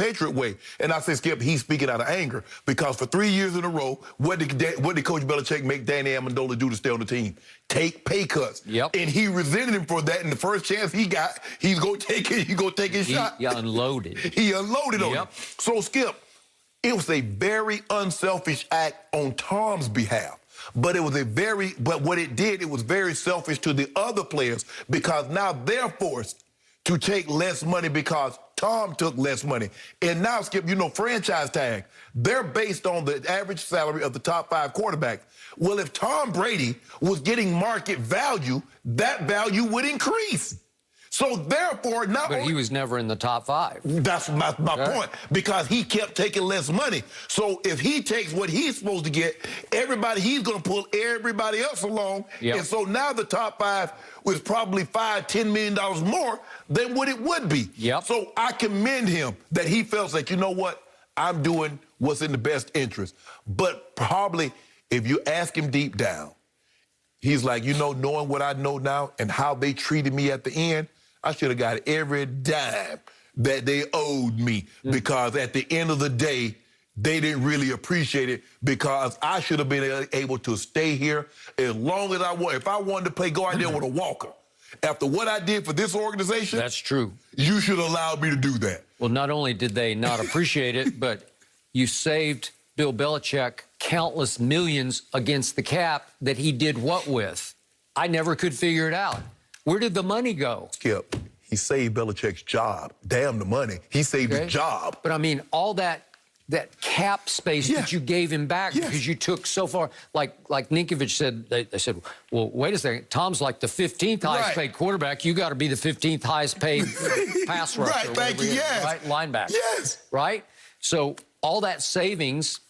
Patriot way. And I say, Skip, he's speaking out of anger because for 3 years in a row, what did Coach Belichick make Danny Amendola do to stay on the team? Take pay cuts. Yep. And he resented him for that. And the first chance he got, he's going to take it. He's going to take his shot. He unloaded. He unloaded on him. So, Skip, it was a very unselfish act on Tom's behalf. But it was but what it did, it was very selfish to the other players because now they're forced to take less money because Tom took less money. And now, Skip, you know, franchise tag, they're based on the average salary of the top 5 quarterbacks. Well, if Tom Brady was getting market value, that value would increase. So therefore, But he was never in the top 5. That's my point, because he kept taking less money. So if he takes what he's supposed to get, he's going to pull everybody else along. Yep. And so now the top 5 was probably $5–10 million more than what it would be. Yep. So I commend him that he felt like, you know what, I'm doing what's in the best interest. But probably if you ask him deep down, he's like, you know, knowing what I know now and how they treated me at the end, I should have got every dime that they owed me because at the end of the day, they didn't really appreciate it because I should have been able to stay here as long as I want. If I wanted to play, go out there with a walker. After what I did for this organization, that's true. You should allow me to do that. Well, not only did they not appreciate it, but you saved Bill Belichick countless millions against the cap that he did what with? I never could figure it out. Where did the money go? Skip, he saved Belichick's job. Damn the money. He saved his job. But, I mean, all that cap space that you gave him back because you took so far. Like Ninkovich said, they said, well, wait a second. Tom's like the 15th highest paid quarterback. You got to be the 15th highest paid pass rusher. Right, thank you, yes. Right, linebacker. Yes. Right? So all that savings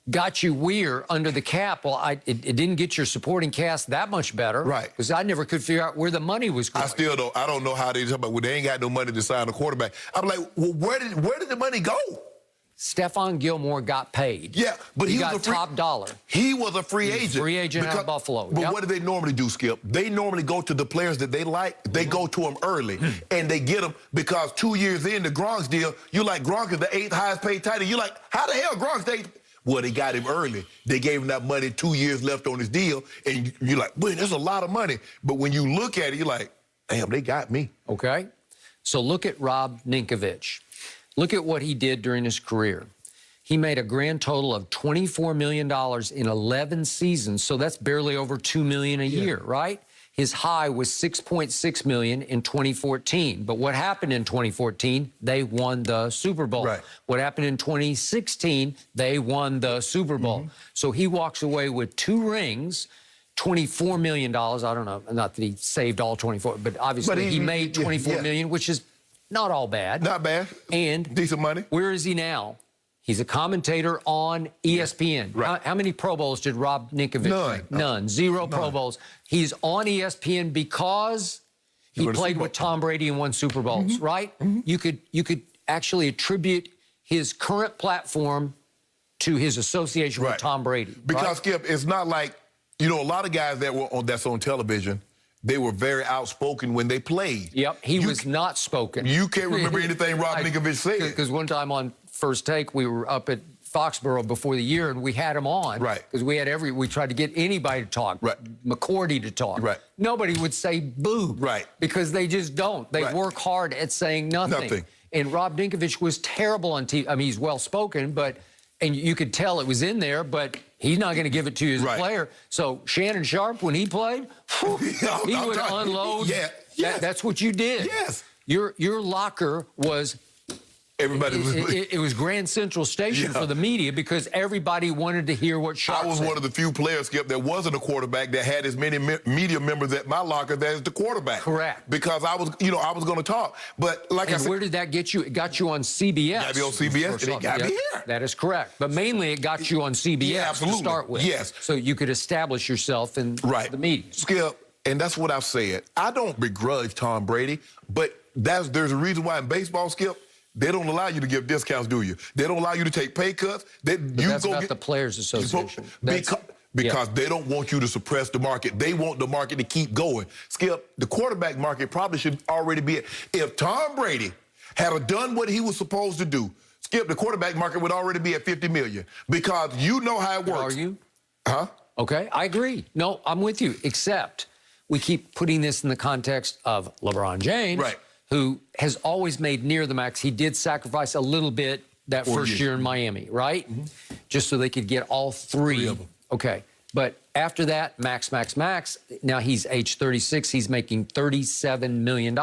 got you weird under the cap. Well, it didn't get your supporting cast that much better. Right. Because I never could figure out where the money was going. I don't know how they talk about, well, they ain't got no money to sign a quarterback. I'm like, well, where did the money go? Stephon Gilmore got paid. Yeah, but he got top dollar. He was a free agent. Free agent out of Buffalo. But what do they normally do, Skip? They normally go to the players that they like. They go to them early, and they get them because 2 years in the Gronk's deal, you're like, Gronk is the 8th highest paid tight end. You're like, how the hell Gronk's the 8th? Well, they got him early. They gave him that money, 2 years left on his deal, and you're like, well, there's a lot of money. But when you look at it, you're like, damn, they got me. Okay. So look at Rob Ninkovich. Look at what he did during his career. He made a grand total of $24 million in 11 seasons, so that's barely over $2 million a year, right? His high was $6.6 million in 2014. But what happened in 2014? They won the Super Bowl. Right. What happened in 2016? They won the Super Bowl. So he walks away with 2 rings, $24 million. I don't know, not that he saved all 24, but obviously he made $24 million, which is not all bad. Not bad. And decent money. Where is he now? He's a commentator on ESPN. Right. How many Pro Bowls did Rob Ninkovich make? None. Zero Pro Bowls. He's on ESPN because he played with Tom Brady and won Super Bowls, right? You could actually attribute his current platform to his association with Tom Brady. Because, Skip, it's not like, you know, a lot of guys that's on television, they were very outspoken when they played. Yep, he was not spoken. You can't remember anything Rob Ninkovich said. Because one time on First Take, we were up at Foxborough before the year, and we had him on. Right. Because we tried to get anybody to talk. Right. McCourty to talk. Right. Nobody would say boo. Right. Because they just don't. They work hard at saying nothing. And Rob Ninkovich was terrible on TV. I mean, he's well-spoken, and you could tell it was in there, but he's not going to give it to you as a player. So Shannon Sharp, when he played, he would unload. That's what you did. Yes. Your locker was... Everybody was... It was Grand Central Station for the media because everybody wanted to hear what Sharp said. I was one of the few players, Skip, that wasn't a quarterback that had as many media members at my locker as the quarterback. Correct. Because I was going to talk. But like I said... where did that get you? It got you on CBS. Got me on CBS, and it got me here. That is correct. But mainly it got you on CBS to start with. Yes. So you could establish yourself in the media. Skip, and that's what I've said. I don't begrudge Tom Brady, but there's a reason why in baseball, Skip, they don't allow you to give discounts, do you? They don't allow you to take pay cuts. That's about the Players Association. Because they don't want you to suppress the market. They want the market to keep going. Skip, the quarterback market probably should already be... If Tom Brady had done what he was supposed to do, Skip, the quarterback market would already be at $50 million because you know how it works. Are you? Huh? Okay, I agree. No, I'm with you, except we keep putting this in the context of LeBron James, right, who has always made near the max. He did sacrifice a little bit that first year in Miami, right? Just so they could get all three of them. Okay, but after that, max. Now he's age 36. He's making $37 million.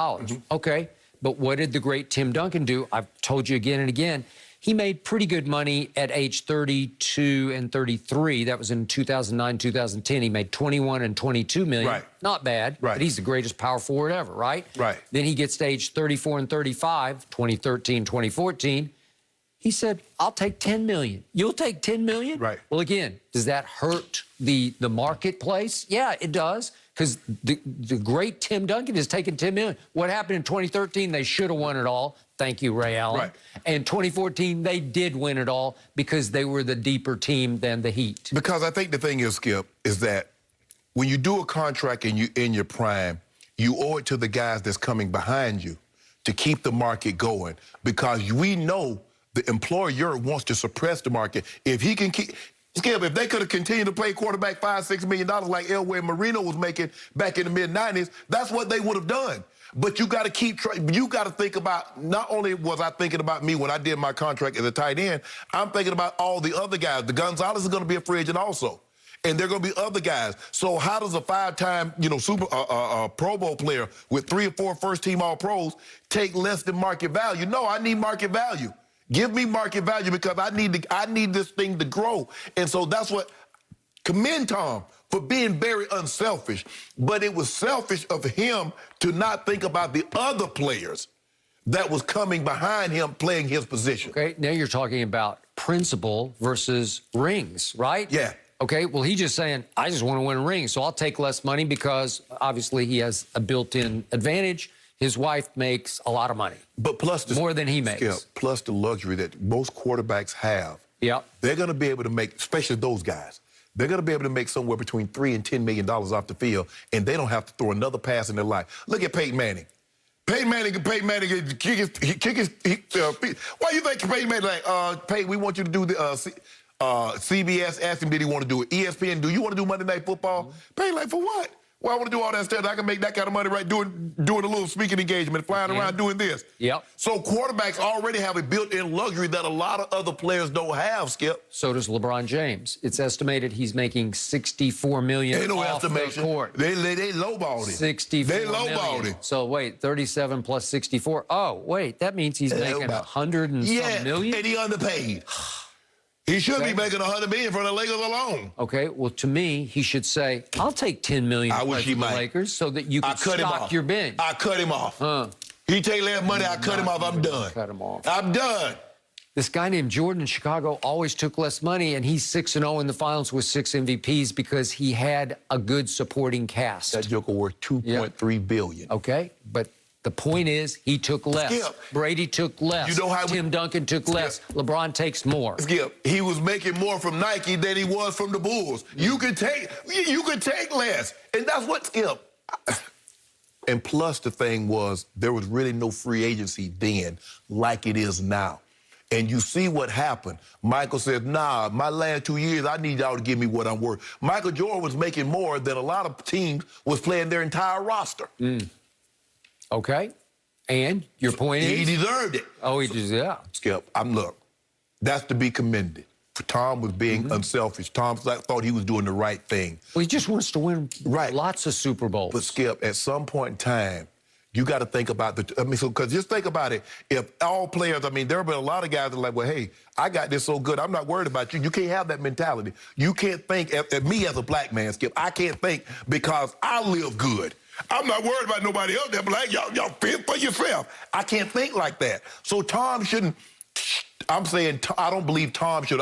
Okay, but what did the great Tim Duncan do? I've told you again and again. He made pretty good money at age 32 and 33. That was in 2009, 2010. He made 21 and 22 million. Right. Not bad, right, but he's the greatest power forward ever, right? Right. Then he gets to age 34 and 35, 2013, 2014. He said, I'll take 10 million. You'll take 10 million? Right. Well, again, does that hurt the marketplace? Yeah, it does, because the great Tim Duncan has taken 10 million. What happened in 2013? They should have won it all. Thank you, Ray Allen. Right. And 2014, they did win it all because they were the deeper team than the Heat. Because I think the thing is, Skip, is that when you do a contract and you in your prime, you owe it to the guys that's coming behind you to keep the market going, because we know the employer wants to suppress the market. If he can keep, Skip, if they could have continued to play quarterback $5-6 million like Elway Marino was making back in the mid-90s, that's what they would have done. But you got to you got to think about, not only was I thinking about me when I did my contract as a tight end, I'm thinking about all the other guys. The Gonzalez is going to be a free agent also. And there are going to be other guys. So how does a five-time, Pro Bowl player with 3 or 4 first-team All-Pros take less than market value? No, I need market value. Give me market value, because I need this thing to grow. And so that's what, commend Tom for being very unselfish, but it was selfish of him to not think about the other players that was coming behind him playing his position. Okay, now you're talking about principle versus rings, right? Yeah. Okay, well, he's just saying, I just want to win a ring, so I'll take less money because obviously he has a built-in advantage. His wife makes a lot of money. But plus more than he makes. Skip, plus the luxury that most quarterbacks have. Yep. They're going to be able to make, especially those guys, they're going to be able to make somewhere between $3 and $10 million off the field, and they don't have to throw another pass in their life. Look at Peyton Manning. Peyton Manning kick his feet. Why you think Peyton Manning like, Peyton, we want you to do the CBS asked him, did he want to do it? ESPN, do you want to do Monday Night Football? Peyton like, for what? Well, I want to do all that stuff. I can make that kind of money right doing a little speaking engagement, flying around doing this. Yep. So quarterbacks already have a built-in luxury that a lot of other players don't have, Skip. So does LeBron James. It's estimated he's making $64 million Ain't no off estimation. the court. They lowballed him. 64 They lowballed million. him. So wait, 37 plus 64. Oh, wait, that means he's making 100 and some million? And he underpaid. He should be making $100 million for the Lakers alone. Okay, well, to me, he should say, I'll take $10 million I wish he from the might. Lakers so that you can stock your bench. I cut him off. He take less money, I cut him off. I'm done. Cut him off. I'm done. This guy named Jordan in Chicago always took less money, and he's 6-0 in the finals with 6 MVPs because he had a good supporting cast. That joker worth $2.3 billion. Okay, but the point is, he took less. Skip. Brady took less. You know how Tim Duncan took less. LeBron takes more. Skip, he was making more from Nike than he was from the Bulls. You could take less. And that's what, Skip. And plus the thing was, there was really no free agency then like it is now. And you see what happened. Michael said, nah, my last 2 years, I need y'all to give me what I'm worth. Michael Jordan was making more than a lot of teams was playing their entire roster. Okay. And your point is? He deserved it. Oh, he deserved it. Skip, look, that's to be commended. Tom was being unselfish. Tom thought he was doing the right thing. Well, he just wants to win lots of Super Bowls. But, Skip, at some point in time, you got to think about because just think about it. If all players, there have been a lot of guys that are like, well, hey, I got this so good, I'm not worried about you. You can't have that mentality. You can't think, at me as a black man, Skip, I can't think because I live good. I'm not worried about nobody else that black. Y'all fend for yourself. I can't think like that. So Tom shouldn't, I'm saying I don't believe Tom should,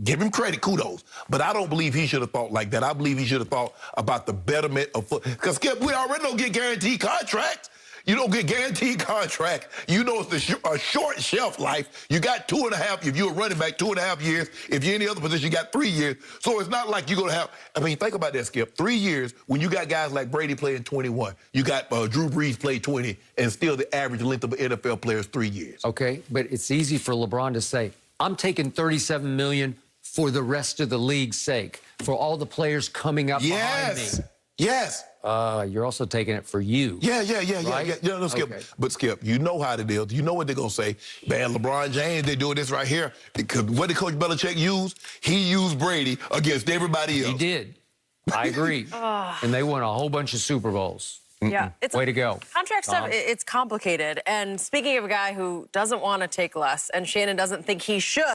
give him credit, kudos, but I don't believe he should have thought like that. I believe he should have thought about the betterment of football. Because, Skip, we already don't get guaranteed contracts. You don't get guaranteed contract. You know it's a short shelf life. You got 2.5. If you're a running back, 2.5 years. If you're in any other position, you got 3 years. So it's not like you're going to have, I mean, think about that, Skip. 3 years when you got guys like Brady playing 21. You got Drew Brees play 20, and still the average length of an NFL player is 3 years. Okay, but it's easy for LeBron to say, I'm taking $37 million for the rest of the league's sake, for all the players coming up behind me. Yes. You're also taking it for you. Yeah. Right? No, Skip. Okay. But Skip, you know how it is. You know what they're gonna say. Man, LeBron James, they doing this right here. What did Coach Belichick use? He used Brady against everybody else. He did. I agree. And they won a whole bunch of Super Bowls. Yeah, Way to go. Contract stuff, it's complicated. And speaking of a guy who doesn't want to take less, and Shannon doesn't think he should.